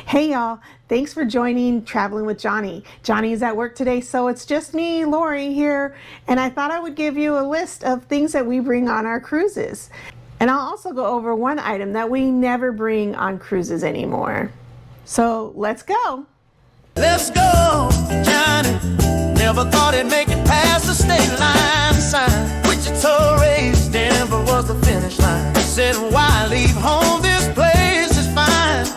Hey y'all, thanks for joining Traveling with Johnny. Johnny is at work today, so it's just me, Lori, here, and I thought I would give you a list of things that we bring on our cruises. And I'll also go over one item that we never bring on cruises anymore. So let's go. Let's go, Johnny. Never thought he'd make it past the state line sign. Wichita raised, Denver was the finish line. Said, why leave home? This place is fine.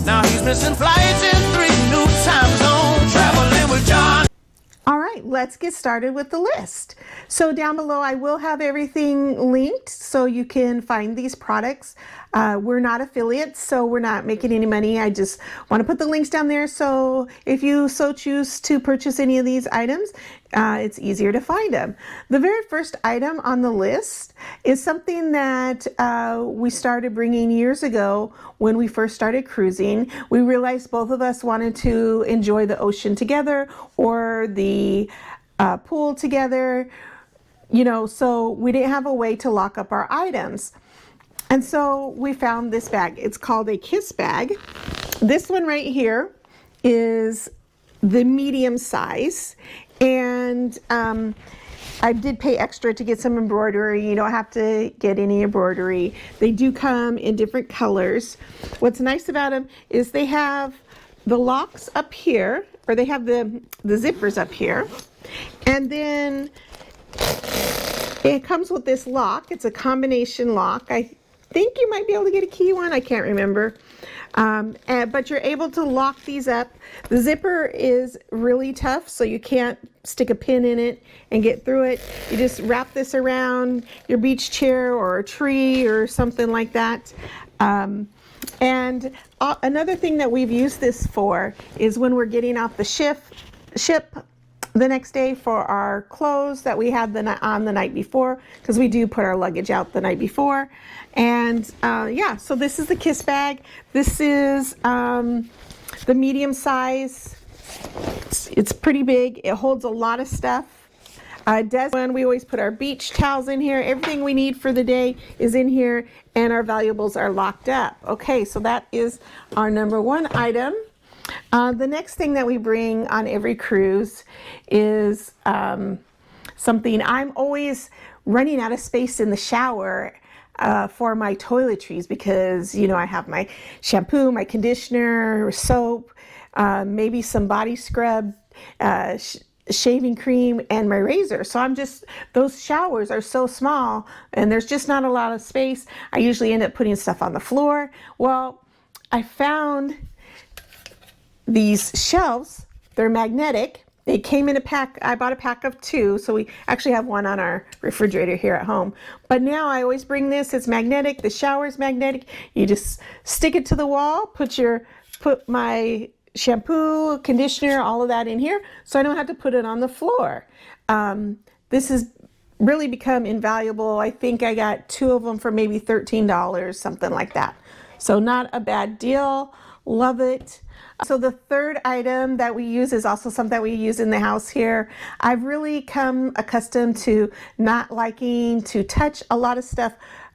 Now he's missing flights in 3 new time zones. Traveling with John. All right, let's get started with the list. So down below, I will have everything linked so you can find these products. We're not affiliates, so we're not making any money. I just want to put the links down there so if you so choose to purchase any of these items, it's easier to find them. The very first item on the list is something that we started bringing years ago when we first started cruising. We realized both of us wanted to enjoy the ocean together or the pool together, you know, so we didn't have a way to lock up our items. And so we found this bag. It's called a Kiss bag. This one right here is the medium size. And I did pay extra to get some embroidery. You don't have to get any embroidery. They do come in different colors. What's nice about them is they have the locks up here, or they have the zippers up here. And then it comes with this lock. It's a combination lock. I think you might be able to get a key one. I can't remember. But you're able to lock these up. The zipper is really tough, so you can't stick a pin in it and get through it. You just wrap this around your beach chair or a tree or something like that. And another thing that we've used this for is when we're getting off the ship the next day for our clothes that we had on the night before, because we do put our luggage out the night before. And yeah, so this is the Kiss bag. This is the medium size. It's pretty big. It holds a lot of stuff. When we always put our beach towels in here. Everything we need for the day is in here, and our valuables are locked up. Okay, so that is our number one item. The next thing that we bring on every cruise is something. I'm always running out of space in the shower for my toiletries because, you know, I have my shampoo, my conditioner, soap, maybe some body scrub, shaving cream, and my razor. So those showers are so small and there's just not a lot of space. I usually end up putting stuff on the floor. Well, I found these shelves. They're magnetic. They came in a pack. I bought a pack of 2, so we actually have one on our refrigerator here at home. But now I always bring this. It's magnetic. The shower's magnetic. You just stick it to the wall, put my shampoo, conditioner, all of that in here, so I don't have to put it on the floor. This has really become invaluable. I think I got 2 of them for maybe $13, something like that. So not a bad deal. Love it. So the third item that we use is also something that we use in the house here. I've really come accustomed to not liking to touch a lot of stuff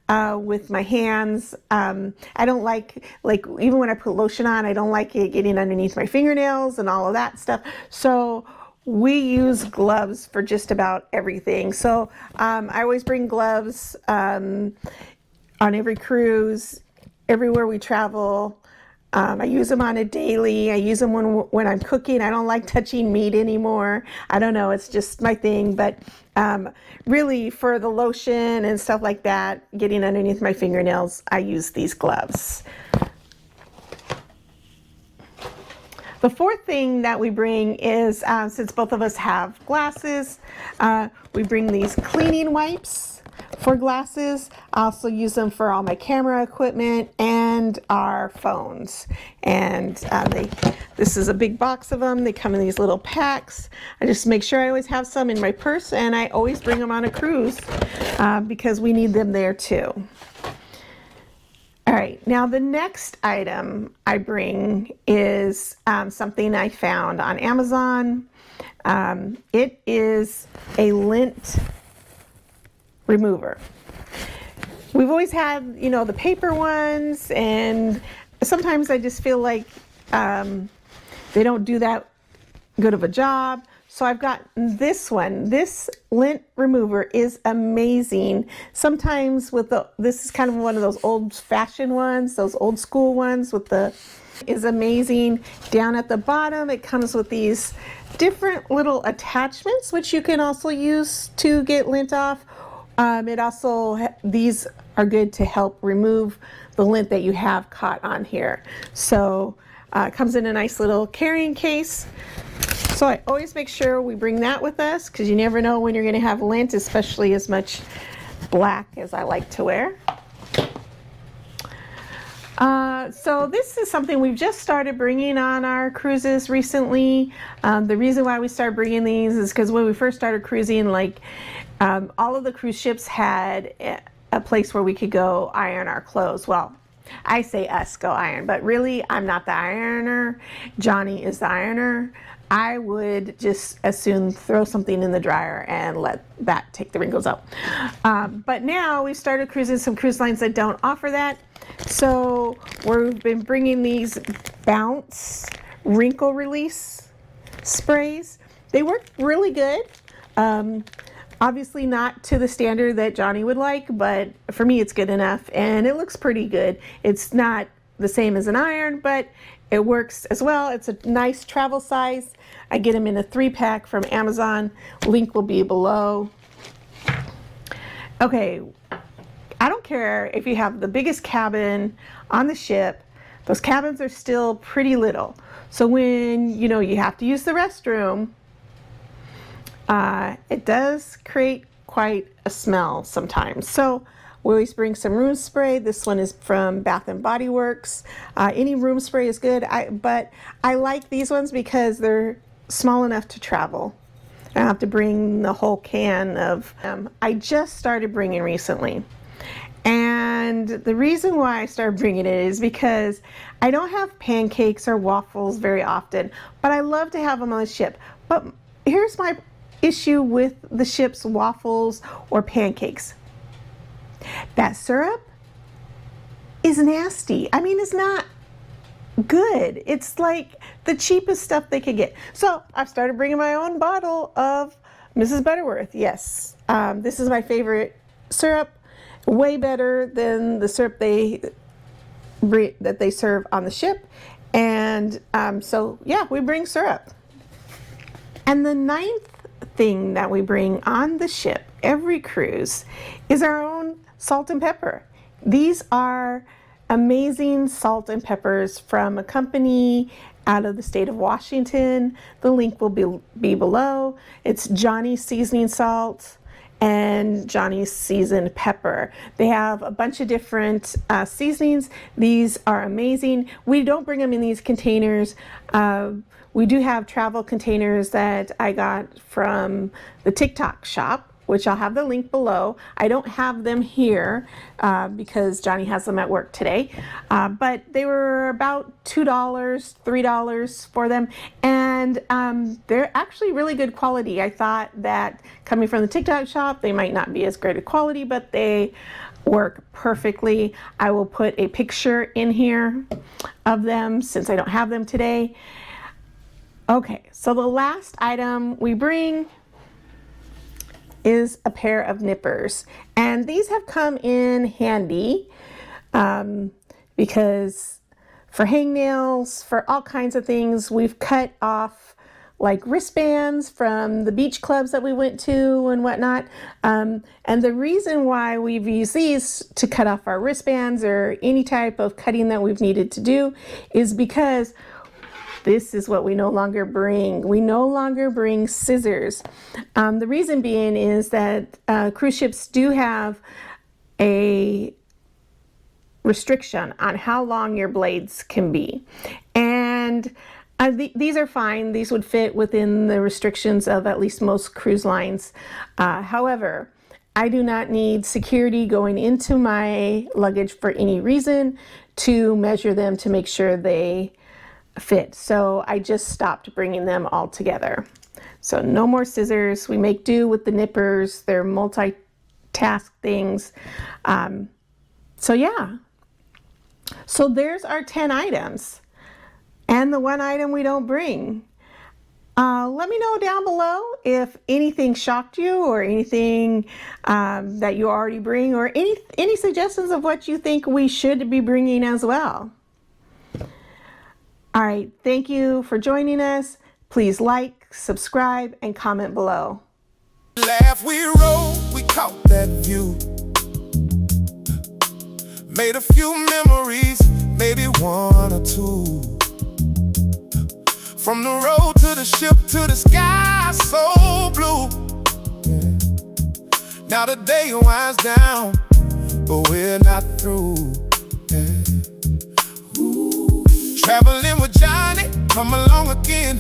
with my hands. I don't like even when I put lotion on, I don't like it getting underneath my fingernails and all of that stuff. So we use gloves for just about everything. So I always bring gloves on every cruise, everywhere we travel. I use them on a daily. I use them when I'm cooking. I don't like touching meat anymore. I don't know, it's just my thing. But really for the lotion and stuff like that, getting underneath my fingernails, I use these gloves. The fourth thing that we bring is, since both of us have glasses, we bring these cleaning wipes for glasses. I also use them for all my camera equipment and our phones. And this is a big box of them. They come in these little packs. I just make sure I always have some in my purse, and I always bring them on a cruise because we need them there too. All right, now the next item I bring is something I found on Amazon. It is a lint remover. We've always had, you know, the paper ones, and sometimes I just feel like they don't do that good of a job. So I've got this one. This lint remover is amazing. Sometimes this is kind of one of those old-fashioned ones, those old school ones is amazing. Down at the bottom, it comes with these different little attachments, which you can also use to get lint off. These are good to help remove the lint that you have caught on here. So it comes in a nice little carrying case. So I always make sure we bring that with us, because you never know when you're going to have lint, especially as much black as I like to wear. So this is something we've just started bringing on our cruises recently. The reason why we started bringing these is because when we first started cruising, all of the cruise ships had a place where we could go iron our clothes. Well, I say us go iron, but really I'm not the ironer. Johnny is the ironer. I would just as soon throw something in the dryer and let that take the wrinkles out. But now we've started cruising some cruise lines that don't offer that. So we've been bringing these Bounce wrinkle release sprays. They work really good. Obviously not to the standard that Johnny would like, but for me it's good enough, and it looks pretty good. It's not the same as an iron, but it works as well. It's a nice travel size. I get them in a 3-pack from Amazon. Link will be below. Okay, I don't care if you have the biggest cabin on the ship, those cabins are still pretty little. So when you have to use the restroom, it does create quite a smell sometimes. So we always bring some room spray. This one is from Bath and Body Works. Any room spray is good, but I like these ones because they're small enough to travel. I don't have to bring the whole can of them. I just started bringing recently. And the reason why I started bringing it is because I don't have pancakes or waffles very often, but I love to have them on the ship. But here's my issue with the ship's waffles or pancakes. That syrup is nasty. I mean, it's not good. It's like the cheapest stuff they could get. So I've started bringing my own bottle of Mrs. Butterworth. Yes, this is my favorite syrup. Way better than the syrup that they serve on the ship. And so yeah, we bring syrup. And the 9th thing that we bring on the ship every cruise is our own salt and pepper. These are amazing salt and peppers from a company out of the state of Washington. The link will be below. It's Johnny's seasoning salt and Johnny's seasoned pepper. They have a bunch of different seasonings. These are amazing. We don't bring them in these containers. We do have travel containers that I got from the TikTok shop, which I'll have the link below. I don't have them here because Johnny has them at work today. But they were about $2, $3 for them. And they're actually really good quality. I thought that coming from the TikTok shop, they might not be as great a quality, but they work perfectly. I will put a picture in here of them since I don't have them today. Okay, so the last item we bring is a pair of nippers, and these have come in handy because for hangnails, for all kinds of things, we've cut off like wristbands from the beach clubs that we went to and whatnot. And the reason why we've used these to cut off our wristbands or any type of cutting that we've needed to do is because this is what we no longer bring. We no longer bring scissors. The reason being is that cruise ships do have a restriction on how long your blades can be. And these are fine. These would fit within the restrictions of at least most cruise lines. However, I do not need security going into my luggage for any reason to measure them to make sure they fit. So I just stopped bringing them all together. So no more scissors. We make do with the nippers. They're multitask things. So yeah. So there's our 10 items. and the one item we don't bring. Let me know down below if anything shocked you or anything that you already bring, or any suggestions of what you think we should be bringing as well. All right, thank you for joining us. Please like, subscribe, and comment below. Laugh, we rode, we caught that view. Made a few memories, maybe one or two. From the road to the ship to the sky so blue. Yeah. Now the day winds down, but we're not through. Yeah. Ooh. Traveling with Johnny, come along again.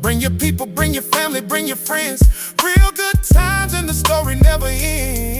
Bring your people, bring your family, bring your friends. Real good times and the story never ends.